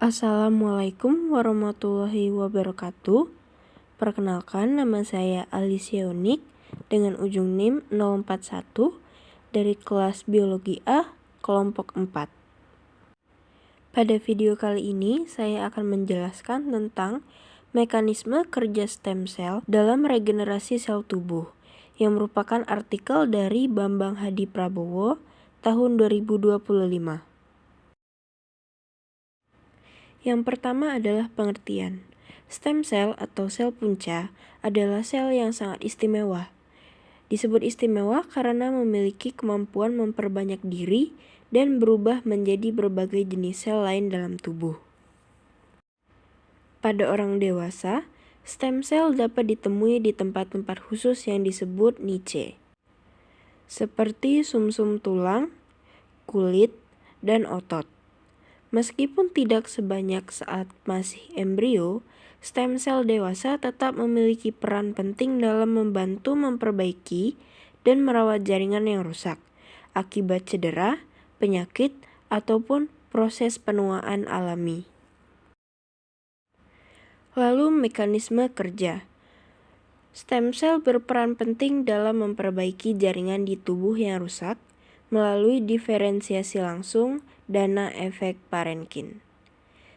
Assalamualaikum warahmatullahi wabarakatuh. Perkenalkan, nama saya Alicia Unik dengan ujung NIM 041 dari kelas Biologi A, kelompok 4. Pada video kali ini, saya akan menjelaskan tentang mekanisme kerja stem cell dalam regenerasi sel tubuh, yang merupakan artikel dari Bambang Hadi Prabowo tahun 2025. Yang pertama adalah pengertian. Stem cell atau sel punca adalah sel yang sangat istimewa. Disebut istimewa karena memiliki kemampuan memperbanyak diri dan berubah menjadi berbagai jenis sel lain dalam tubuh. Pada orang dewasa, stem cell dapat ditemui di tempat-tempat khusus yang disebut niche, seperti sumsum tulang, kulit, dan otot. Meskipun tidak sebanyak saat masih embrio, stem cell dewasa tetap memiliki peran penting dalam membantu memperbaiki dan merawat jaringan yang rusak akibat cedera, penyakit, ataupun proses penuaan alami. Lalu mekanisme kerja. Stem cell berperan penting dalam memperbaiki jaringan di tubuh yang rusak melalui diferensiasi langsung dan efek parenkin.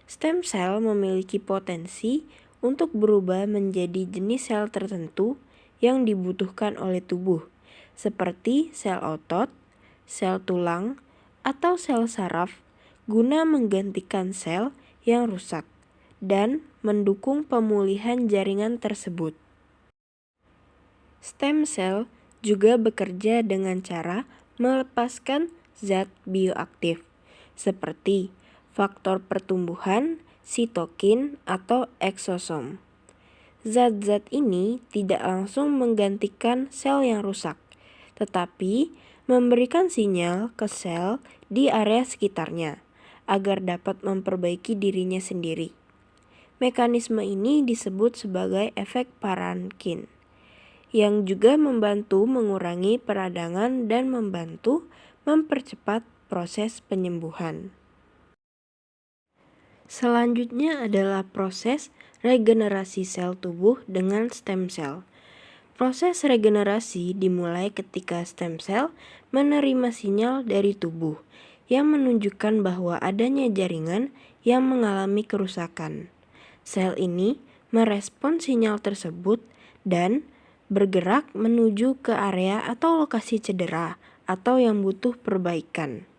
Stem cell memiliki potensi untuk berubah menjadi jenis sel tertentu yang dibutuhkan oleh tubuh, seperti sel otot, sel tulang, atau sel saraf, guna menggantikan sel yang rusak dan mendukung pemulihan jaringan tersebut. Stem cell juga bekerja dengan cara melepaskan zat bioaktif seperti faktor pertumbuhan, sitokin, atau eksosom. Zat-zat ini tidak langsung menggantikan sel yang rusak, tetapi memberikan sinyal ke sel di area sekitarnya agar dapat memperbaiki dirinya sendiri. Mekanisme ini disebut sebagai efek parenkin, yang juga membantu mengurangi peradangan dan membantu mempercepat proses penyembuhan. Selanjutnya adalah proses regenerasi sel tubuh dengan stem cell. Proses regenerasi dimulai ketika stem cell menerima sinyal dari tubuh yang menunjukkan bahwa adanya jaringan yang mengalami kerusakan. Sel ini merespon sinyal tersebut dan bergerak menuju ke area atau lokasi cedera atau yang butuh perbaikan.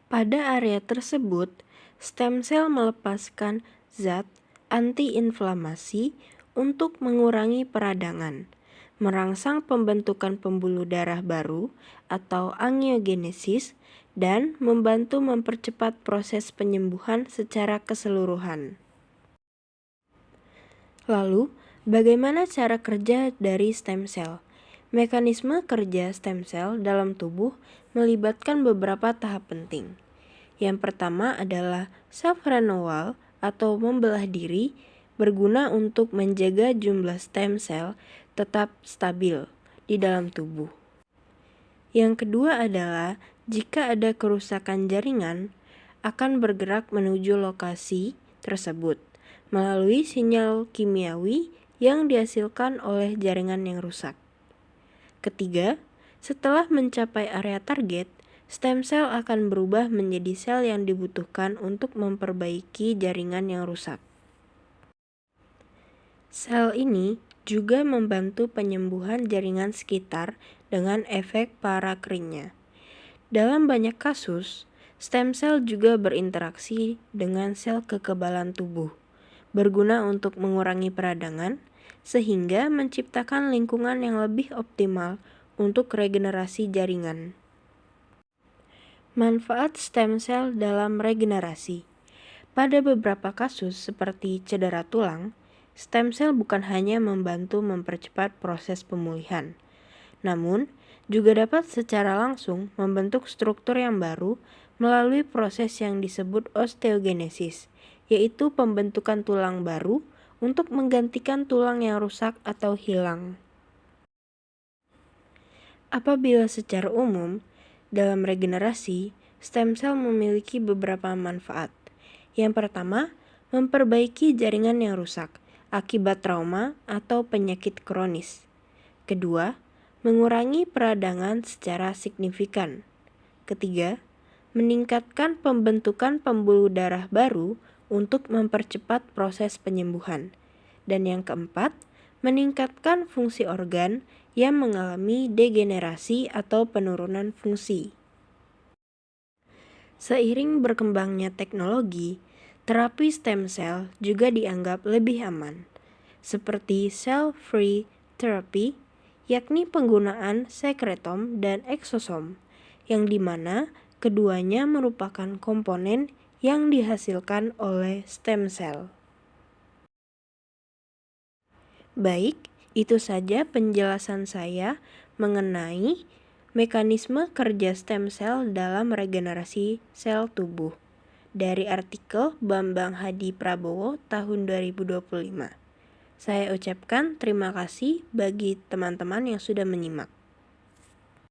Pada area tersebut, stem cell melepaskan zat antiinflamasi untuk mengurangi peradangan, merangsang pembentukan pembuluh darah baru atau angiogenesis, dan membantu mempercepat proses penyembuhan secara keseluruhan. Lalu, bagaimana cara kerja dari stem cell? Mekanisme kerja stem cell dalam tubuh melibatkan beberapa tahap penting. Yang pertama adalah self-renewal atau membelah diri, berguna untuk menjaga jumlah stem cell tetap stabil di dalam tubuh. Yang kedua adalah jika ada kerusakan jaringan, akan bergerak menuju lokasi tersebut melalui sinyal kimiawi yang dihasilkan oleh jaringan yang rusak. Ketiga, setelah mencapai area target, stem cell akan berubah menjadi sel yang dibutuhkan untuk memperbaiki jaringan yang rusak. Sel ini juga membantu penyembuhan jaringan sekitar dengan efek parenkinnya. Dalam banyak kasus, stem cell juga berinteraksi dengan sel kekebalan tubuh, berguna untuk mengurangi peradangan, sehingga menciptakan lingkungan yang lebih optimal untuk regenerasi jaringan. Manfaat stem cell dalam regenerasi. Pada beberapa kasus seperti cedera tulang, stem cell bukan hanya membantu mempercepat proses pemulihan, namun juga dapat secara langsung membentuk struktur yang baru melalui proses yang disebut osteogenesis, yaitu pembentukan tulang baru untuk menggantikan tulang yang rusak atau hilang. Apabila secara umum, dalam regenerasi, stem cell memiliki beberapa manfaat. Yang pertama, memperbaiki jaringan yang rusak akibat trauma atau penyakit kronis. Kedua, mengurangi peradangan secara signifikan. Ketiga, meningkatkan pembentukan pembuluh darah baru untuk mempercepat proses penyembuhan. Dan yang keempat, meningkatkan fungsi organ yang mengalami degenerasi atau penurunan fungsi. Seiring berkembangnya teknologi, terapi stem cell juga dianggap lebih aman, seperti cell-free therapy, yakni penggunaan sekretom dan eksosom, yang dimana keduanya merupakan komponen yang dihasilkan oleh stem cell. Baik, itu saja penjelasan saya mengenai mekanisme kerja stem cell dalam regenerasi sel tubuh dari artikel Bambang Hadi Prabowo tahun 2025. Saya ucapkan terima kasih bagi teman-teman yang sudah menyimak.